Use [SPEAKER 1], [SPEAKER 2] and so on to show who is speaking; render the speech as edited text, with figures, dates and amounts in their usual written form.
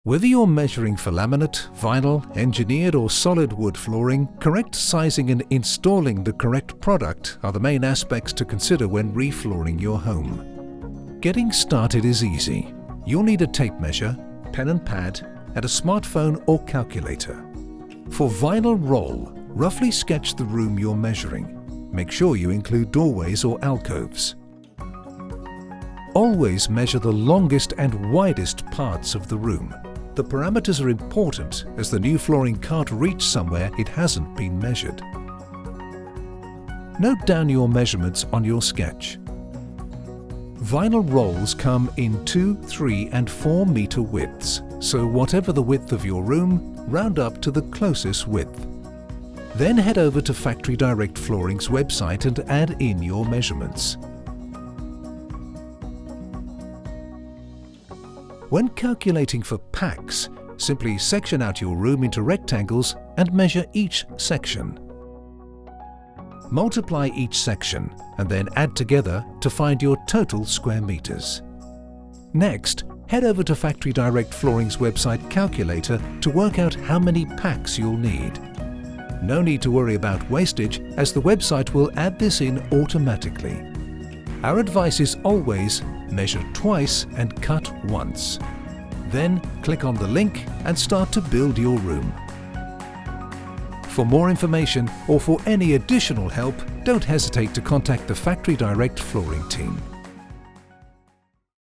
[SPEAKER 1] Whether you're measuring for laminate, vinyl, engineered or solid wood flooring, correct sizing and installing the correct product are the main aspects to consider when reflooring your home. Getting started is easy. You'll need a tape measure, pen and pad, and a smartphone or calculator. For vinyl roll, roughly sketch the room you're measuring. Make sure you include doorways or alcoves. Always measure the longest and widest parts of the room. The parameters are important as the new flooring can't reach somewhere it hasn't been measured. Note down your measurements on your sketch. Vinyl rolls come in 2, 3 and 4 meter widths, so whatever the width of your room, round up to the closest width. Then head over to Factory Direct Flooring's website and add in your measurements. When calculating for packs, simply section out your room into rectangles and measure each section. Multiply each section and then add together to find your total square meters. Next, head over to Factory Direct Flooring's website calculator to work out how many packs you'll need. No need to worry about wastage, as the website will add this in automatically. Our advice is always measure twice and cut once. Then click on the link and start to build your room. For more information or for any additional help, don't hesitate to contact the Factory Direct Flooring team.